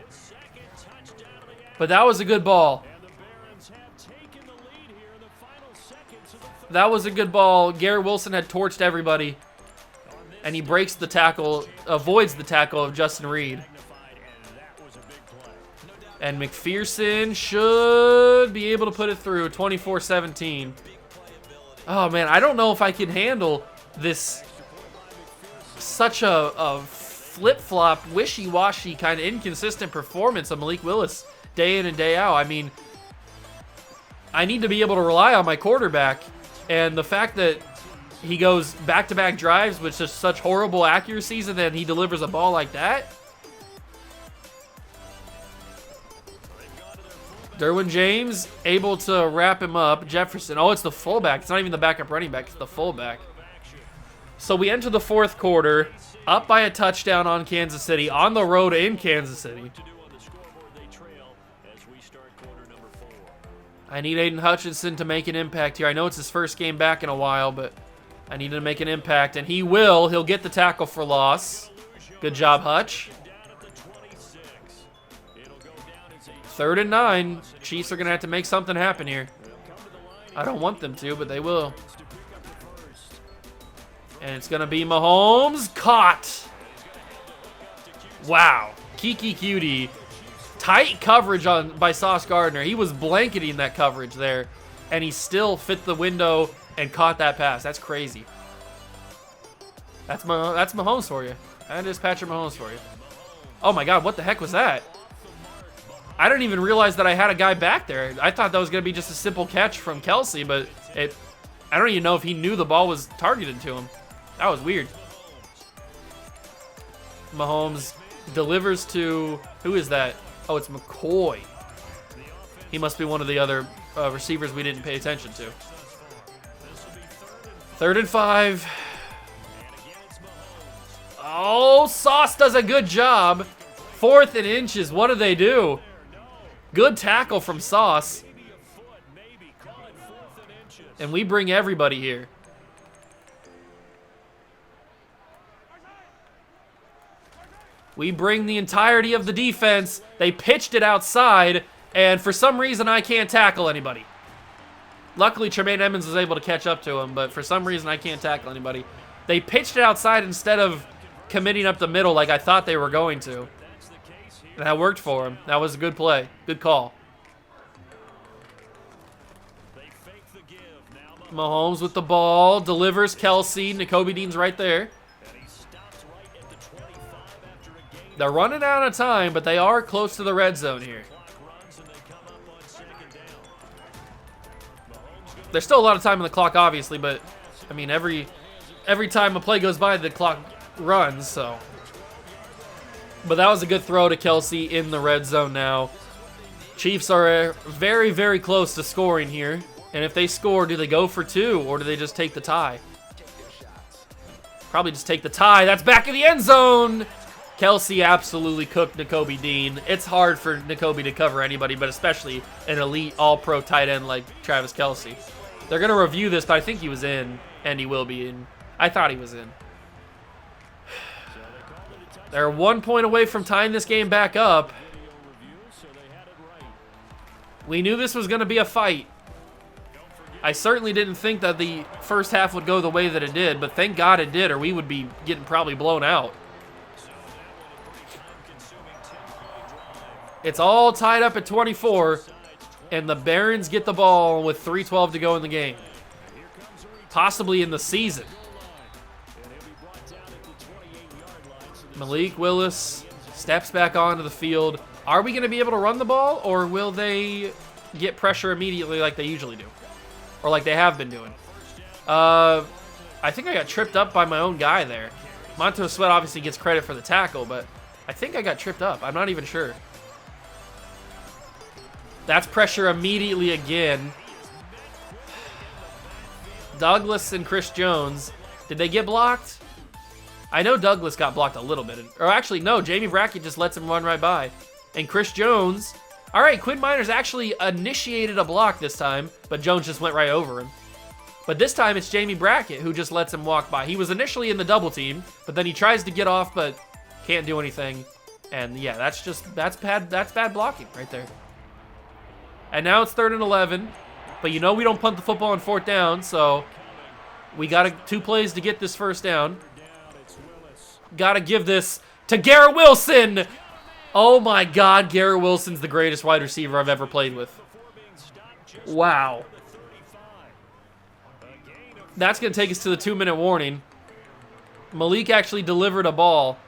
But that was a good ball. That was a good ball. Garrett Wilson had torched everybody. And he breaks the tackle, avoids the tackle of Justin Reed. And McPherson should be able to put it through, 24-17. Oh, man, I don't know if I can handle this. Such a flip-flop, wishy-washy, kind of inconsistent performance of Malik Willis day in and day out. I mean, I need to be able to rely on my quarterback. And the fact that he goes back-to-back drives with just such horrible accuracies and then he delivers a ball like that. Derwin James able to wrap him up. Jefferson. Oh, it's the fullback. It's not even the backup running back. It's the fullback. So we enter the fourth quarter up by a touchdown on Kansas City on the road in Kansas City. I need Aiden Hutchinson to make an impact here. I know it's his first game back in a while, but I need him to make an impact, and he will. He'll get the tackle for loss. Good job, Hutch. 3rd and 9. Chiefs are going to have to make something happen here. I don't want them to, but they will. And it's going to be Mahomes. Caught. Wow. Kiki Cutie. Tight coverage by Sauce Gardner. He was blanketing that coverage there, and he still fit the window and caught that pass. That's crazy. That's Mahomes for you. That is Patrick Mahomes for you. Oh my God, what the heck was that? I didn't even realize that I had a guy back there. I thought that was going to be just a simple catch from Kelsey, but I don't even know if he knew the ball was targeted to him. That was weird. Mahomes delivers to, who is that? Oh, it's McCoy. He must be one of the other receivers we didn't pay attention to. 3rd and 5. Oh, Sauce does a good job. 4th and inches. What do they do? Good tackle from Sauce. And we bring everybody here. We bring the entirety of the defense. They pitched it outside, and for some reason I can't tackle anybody. Luckily, Tremaine Edmonds was able to catch up to him, but for some reason I can't tackle anybody. They pitched it outside instead of committing up the middle like I thought they were going to. And that worked for him. That was a good play. Good call. Mahomes with the ball. Delivers Kelsey. Nakobe Dean's right there. They're running out of time, but they are close to the red zone here. There's still a lot of time on the clock, obviously, but, I mean, every time a play goes by, the clock runs, so. But that was a good throw to Kelsey in the red zone now. Chiefs are very, very close to scoring here. And if they score, do they go for 2, or do they just take the tie? Probably just take the tie. That's back in the end zone. Kelsey absolutely cooked Nakobe Dean. It's hard for Nakobe to cover anybody, but especially an elite all-pro tight end like Travis Kelsey. They're going to review this, but I think he was in, and he will be in. I thought he was in. They're 1 point away from tying this game back up. We knew this was going to be a fight. I certainly didn't think that the first half would go the way that it did, but thank God it did, or we would be getting probably blown out. It's all tied up at 24, and the Barons get the ball with 3:12 to go in the game. Possibly in the season. Malik Willis steps back onto the field. Are we going to be able to run the ball, or will they get pressure immediately like they usually do? Or like they have been doing? I think I got tripped up by my own guy there. Montez Sweat obviously gets credit for the tackle, but I think I got tripped up. I'm not even sure. That's pressure immediately again. Douglas and Chris Jones. Did they get blocked? I know Douglas got blocked a little bit. Or actually, no. Jamie Brackett just lets him run right by. And Chris Jones. All right, Quinn Miners actually initiated a block this time, but Jones just went right over him. But this time it's Jamie Brackett who just lets him walk by. He was initially in the double team, but then he tries to get off, but can't do anything. And yeah, that's bad blocking right there. And now it's 3rd and 11. But you know we don't punt the football on 4th down, so we got 2 plays to get this first down. Got to give this to Garrett Wilson. Oh my God, Garrett Wilson's the greatest wide receiver I've ever played with. Wow. That's going to take us to the 2-minute warning. Malik actually delivered a ball.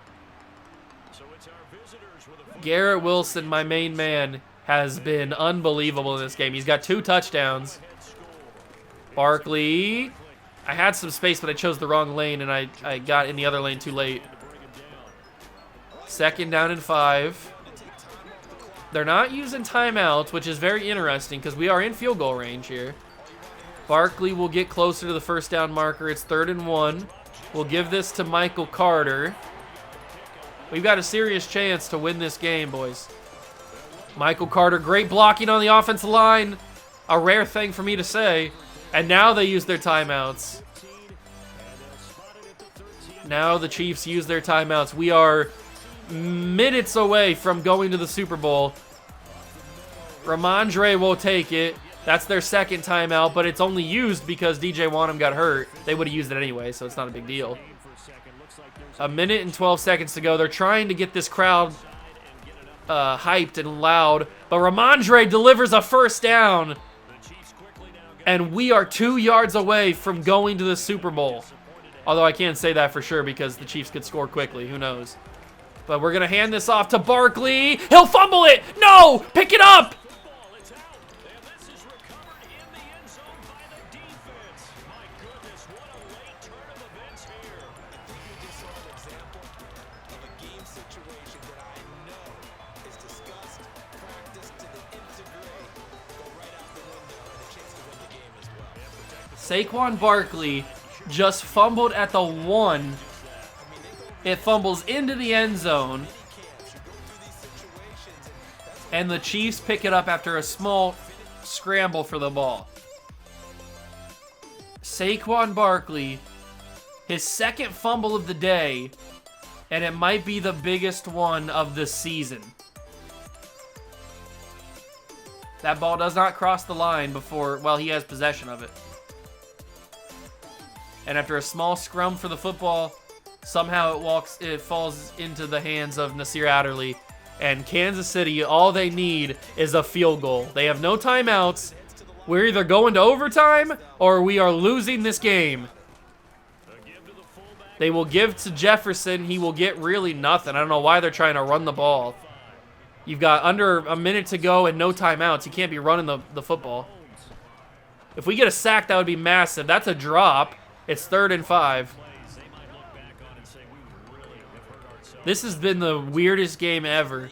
Garrett Wilson, my main man, has been unbelievable in this game. He's got 2 touchdowns. Barkley. I had some space, but I chose the wrong lane, and I got in the other lane too late. 2nd down and 5. They're not using timeouts, which is very interesting because we are in field goal range here. Barkley will get closer to the 1st down marker. It's 3rd and 1. We'll give this to Michael Carter. We've got a serious chance to win this game, boys. Michael Carter, great blocking on the offensive line. A rare thing for me to say. And now they use their timeouts. Now the Chiefs use their timeouts. We are minutes away from going to the Super Bowl. Ramondre will take it. That's their 2nd timeout, but it's only used because DJ Wanham got hurt. They would have used it anyway, so it's not a big deal. 1 minute and 12 seconds to go. They're trying to get this crowd hyped and loud, but Ramondre delivers a 1st down, and we are 2 yards away from going to the Super Bowl. Although I can't say that for sure because the Chiefs could score quickly. Who knows? But we're going to hand this off to Barkley. He'll fumble it. No! Pick it up! Saquon Barkley just fumbled at the 1. It fumbles into the end zone. And the Chiefs pick it up after a small scramble for the ball. Saquon Barkley, his 2nd fumble of the day, and it might be the biggest one of the season. That ball does not cross the line before, well, he has possession of it. And after a small scrum for the football, somehow it falls into the hands of Nasir Adderley. And Kansas City, all they need is a field goal. They have no timeouts. We're either going to overtime or we are losing this game. They will give to Jefferson. He will get really nothing. I don't know why they're trying to run the ball. You've got under a minute to go and no timeouts. You can't be running the football. If we get a sack, that would be massive. That's a drop. It's 3rd and 5. This has been the weirdest game ever.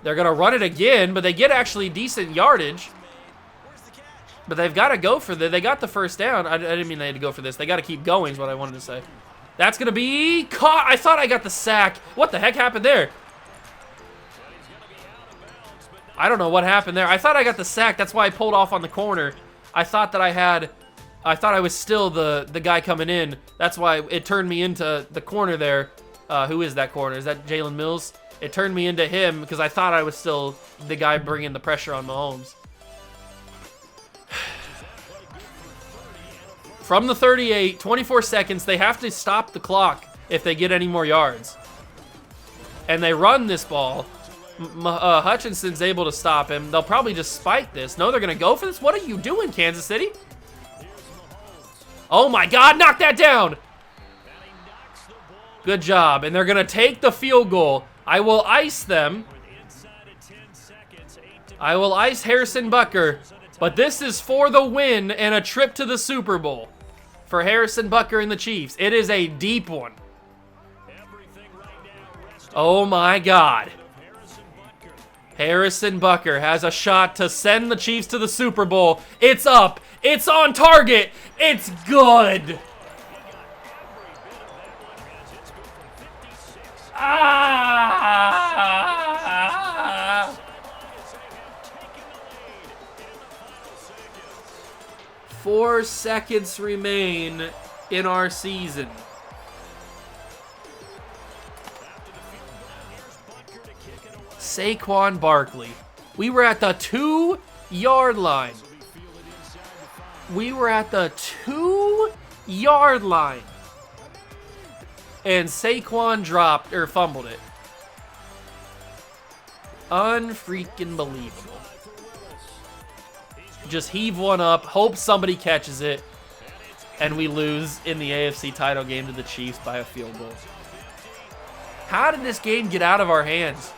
They're going to run it again, but they get actually decent yardage. But they've got to go for this. They got the 1st down. I didn't mean they had to go for this. They got to keep going is what I wanted to say. That's going to be caught. I thought I got the sack. What the heck happened there? I don't know what happened there. I thought I got the sack. That's why I pulled off on the corner. I thought I was still the guy coming in. That's why it turned me into the corner there. Who is that corner? Is that Jalen Mills? It turned me into him because I thought I was still the guy bringing the pressure on Mahomes. From the 38, 24 seconds, they have to stop the clock if they get any more yards. and they run this ball. Hutchinson's able to stop him. They'll probably just spike this. No, they're going to go for this. What are you doing, Kansas City? Oh, my God. Knock that down. Good job. And they're going to take the field goal. I will ice them. I will ice Harrison Butker. But this is for the win and a trip to the Super Bowl for Harrison Butker and the Chiefs. It is a deep one. Oh, my God. Harrison Butker has a shot to send the Chiefs to the Super Bowl. It's up. It's on target. It's good. Ah! 4 seconds remain in our season. Saquon Barkley. We were at the 2-yard line. We were at the 2-yard line. And Saquon dropped or fumbled it. Unfreaking believable. Just heave one up, hope somebody catches it, and we lose in the AFC title game to the Chiefs by a field goal. How did this game get out of our hands?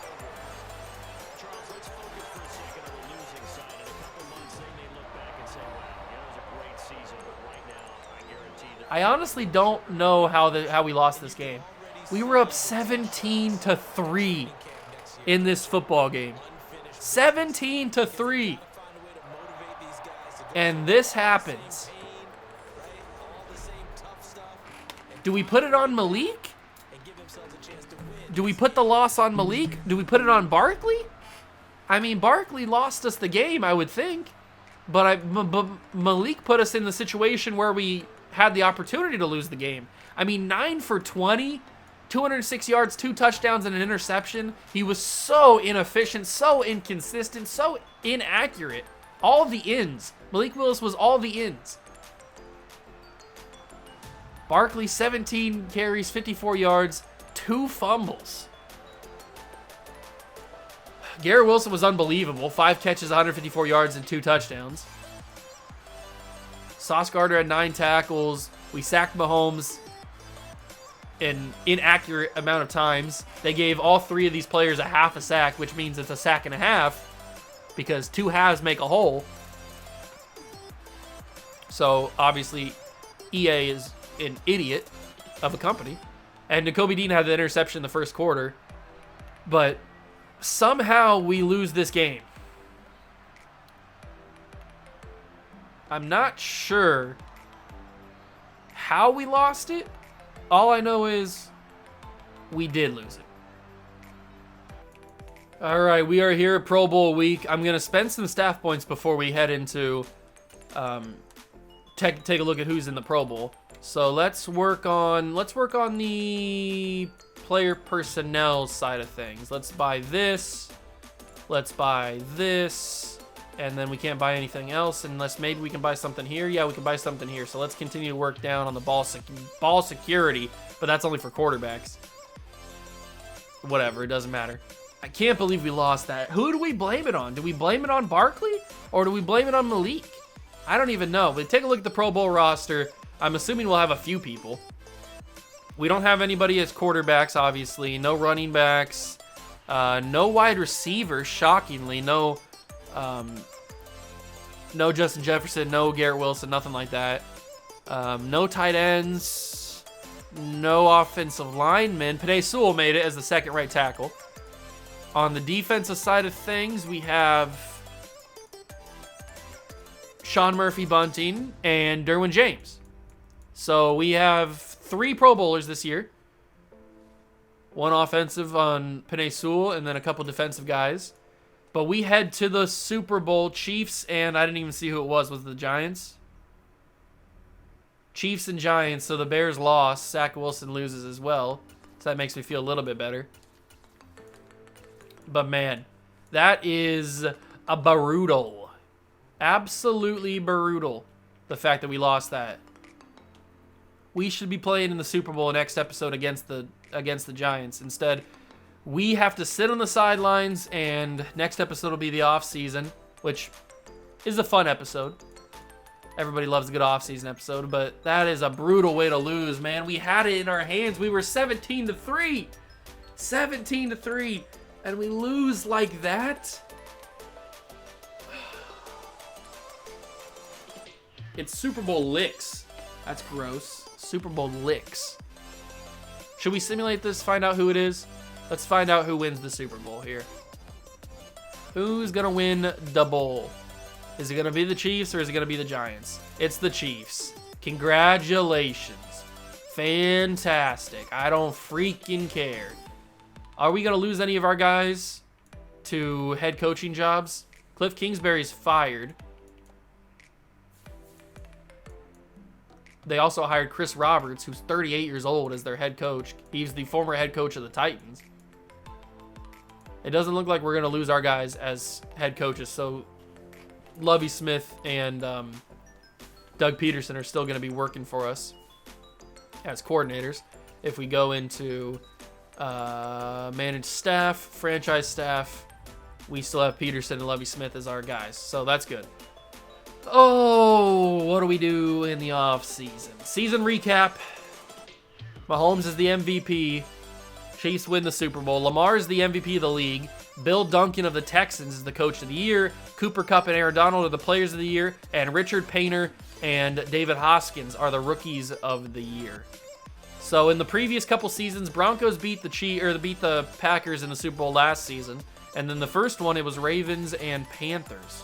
I honestly don't know how we lost this game. We were up 17-3 in this football game. 17-3. And this happens. Do we put it on Malik? Do we put the loss on Malik? Do we put it on Barkley? I mean, Barkley lost us the game, I would think. But Malik put us in the situation where we had the opportunity to lose the game. I mean, 9 for 20, 206 yards, 2 touchdowns, and an interception. He was so inefficient, so inconsistent, so inaccurate. All the ins. Malik Willis was all the ins. Barkley, 17 carries, 54 yards, 2 fumbles. Garrett Wilson was unbelievable. 5 catches, 154 yards, and 2 touchdowns. Sauce Gardner had 9 tackles. We sacked Mahomes an inaccurate amount of times. They gave all 3 of these players a half a sack, which means it's a sack and a half because 2 halves make a whole. So, obviously, EA is an idiot of a company. And Nakobe Dean had the interception in the first quarter. But somehow we lose this game. I'm not sure how we lost it. All I know is we did lose it. All right, we are here at Pro Bowl week. I'm going to spend some staff points before we head into take a look at who's in the Pro Bowl. So let's work on the player personnel side of things. Let's buy this. Let's buy this. And then we can't buy anything else unless maybe we can buy something here. Yeah, we can buy something here. So let's continue to work down on the ball security, but that's only for quarterbacks. Whatever, it doesn't matter. I can't believe we lost that. Who do we blame it on? Do we blame it on Barkley or do we blame it on Malik? I don't even know. But take a look at the Pro Bowl roster. I'm assuming we'll have a few people. We don't have anybody as quarterbacks, obviously. No running backs. No wide receivers, shockingly. No Justin Jefferson, no Garrett Wilson, nothing like that. No tight ends, no offensive linemen. Penei Sewell made it as the second right tackle. On the defensive side of things, we have Sean Murphy-Bunting and Derwin James. So we have 3 Pro Bowlers this year. 1 offensive on Penei Sewell and then a couple defensive guys. But we head to the Super Bowl. Chiefs and I didn't even see who it was. Was it the Giants? Chiefs and Giants. So the Bears lost. Zach Wilson loses as well. So that makes me feel a little bit better. But man, that is a brutal. Absolutely brutal. The fact that we lost that. We should be playing in the Super Bowl next episode against the Giants. Instead, We have to sit on the sidelines, and next episode will be the off season, which is a fun episode. Everybody loves a good off season episode, but that is a brutal way to lose, man. We had it in our hands. We were 17-3. 17-3, and we lose like that. It's Super Bowl licks. That's gross. Super Bowl licks. Should we simulate this, find out who it is? Let's find out who wins the Super Bowl here. Who's going to win the bowl? Is it going to be the Chiefs or is it going to be the Giants? It's the Chiefs. Congratulations. Fantastic. I don't freaking care. Are we going to lose any of our guys to head coaching jobs? Cliff Kingsbury's fired. They also hired Chris Roberts, who's 38 years old, as their head coach. He's the former head coach of the Titans. It doesn't look like we're going to lose our guys as head coaches, so Lovie Smith and Doug Peterson are still going to be working for us as coordinators. If we go into managed staff, franchise staff, we still have Peterson and Lovie Smith as our guys, so that's good. Oh, what do we do in the offseason? Season recap. Mahomes is the MVP. Chiefs win the Super Bowl. Lamar is the MVP of the league. Bill Duncan of the Texans is the coach of the year. Cooper Kupp and Aaron Donald are the players of the year. And Richard Painter and David Hoskins are the rookies of the year. So in the previous couple seasons, Broncos beat the Packers in the Super Bowl last season. And then the first one, it was Ravens and Panthers.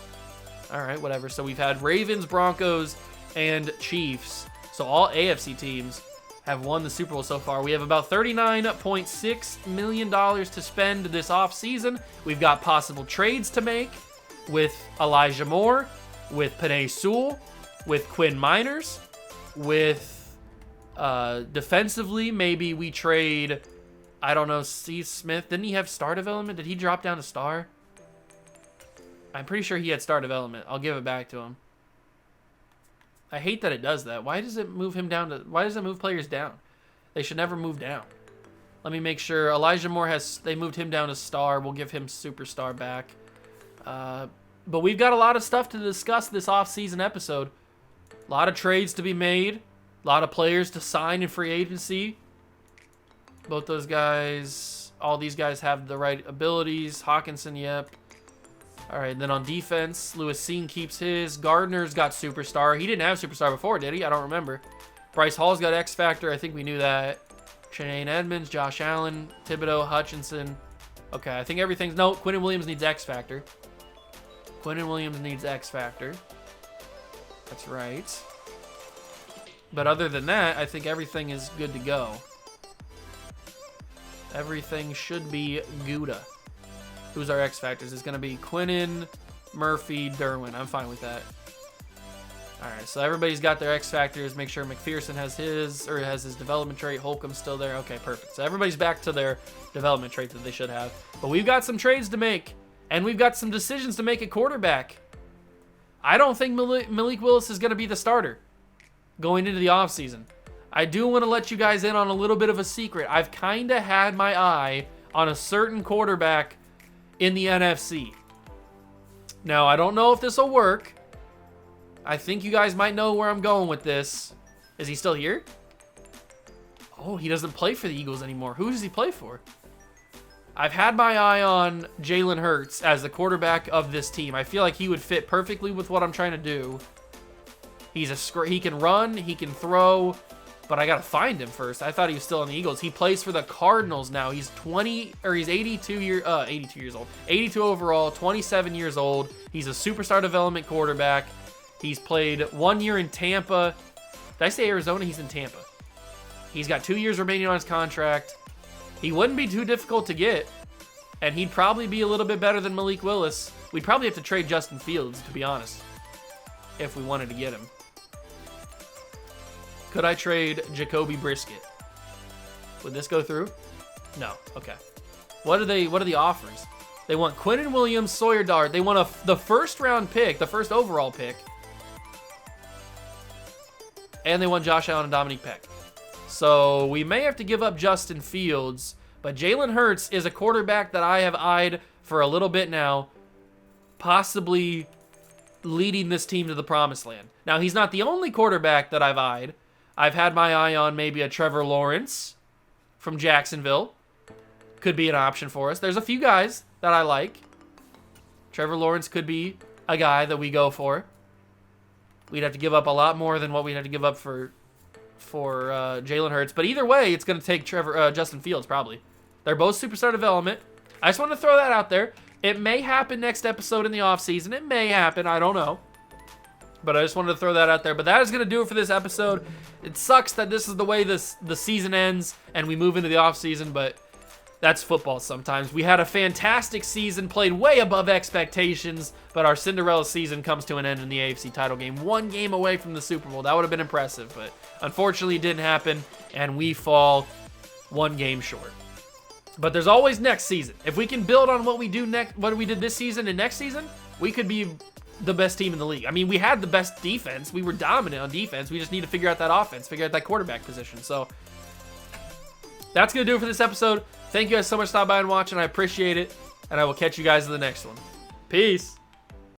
All right, whatever. So we've had Ravens, Broncos, and Chiefs. So all AFC teams have won the Super Bowl so far. We have about $39.6 million to spend this offseason. We've got possible trades to make with Elijah Moore, with Penei Sewell, with Quinn Miners, with defensively, maybe we trade, I don't know, Steve Smith. Didn't he have star development? Did he drop down to star? I'm pretty sure he had star development. I'll give it back to him. I hate that it does that. Why does it move him down to... Why does it move players down? They should never move down. Let me make sure. Elijah Moore has... They moved him down to star. We'll give him superstar back. But we've got a lot of stuff to discuss this off-season episode. A lot of trades to be made. A lot of players to sign in free agency. Both those guys... All these guys have the right abilities. Hawkinson, yep. All right, and then on defense, Lewis Seen keeps his. Gardner's got superstar. He didn't have superstar before, did he? I don't remember. Bryce Hall's got X Factor. I think we knew that. Shanae Edmonds, Josh Allen, Thibodeau, Hutchinson. Okay, I think everything's... No, Quinnen Williams needs X Factor. Quinnen Williams needs X Factor. That's right. But other than that, I think everything is good to go. Everything should be Gouda. Who's our X Factors? It's going to be Quinnen, Murphy, Derwin. I'm fine with that. All right, so everybody's got their X Factors. Make sure McPherson has his development trait. Holcomb's still there. Okay, perfect. So everybody's back to their development trait that they should have. But we've got some trades to make, and we've got some decisions to make at quarterback. I don't think Malik Willis is going to be the starter going into the offseason. I do want to let you guys in on a little bit of a secret. I've kind of had my eye on a certain quarterback in the NFC. Now, I don't know if this will work. I think you guys might know where I'm going with this. Is he still here? Oh, he doesn't play for the Eagles anymore. Who does he play for? I've had my eye on Jalen Hurts as the quarterback of this team. I feel like he would fit perfectly with what I'm trying to do. He can run, he can throw, but I gotta find him first. I thought he was still on the Eagles. He plays for the Cardinals now. He's 82 years old. 82 overall, 27 years old. He's a superstar development quarterback. He's played 1 year in Tampa. Did I say Arizona? He's in Tampa. He's got 2 years remaining on his contract. He wouldn't be too difficult to get, and he'd probably be a little bit better than Malik Willis. We'd probably have to trade Justin Fields, to be honest, if we wanted to get him. Could I trade Jacoby Brisket? Would this go through? No. Okay. What are the offers? They want Quinnen Williams, Sawyer Dart. They want the first round pick, the first overall pick. And they want Josh Allen and Dominique Peck. So we may have to give up Justin Fields, But Jalen Hurts is a quarterback that I have eyed for a little bit now, possibly leading this team to the promised land. Now, he's not the only quarterback that I've eyed. I've had my eye on maybe a Trevor Lawrence from Jacksonville. Could be an option for us. There's a few guys that I like. Trevor Lawrence could be a guy that we go for. We'd have to give up a lot more than what we'd have to give up for Jalen Hurts. But either way, it's going to take Justin Fields probably. They're both superstar development. I just want to throw that out there. It may happen next episode in the offseason. It may happen. I don't know. But I just wanted to throw that out there. But that is going to do it for this episode. It sucks that this is the way the season ends and we move into the offseason, but that's football sometimes. We had a fantastic season, played way above expectations, but our Cinderella season comes to an end in the AFC title game. 1 game away from the Super Bowl. That would have been impressive, but unfortunately it didn't happen, and we fall 1 game short. But there's always next season. If we can build on what we did this season and next season, we could be the best team in the league. I mean, we had the best defense. We were dominant on defense. We just need to figure out that offense, figure out that quarterback position. So that's going to do it for this episode. Thank you guys so much for stopping by and watching. I appreciate it. And I will catch you guys in the next one. Peace.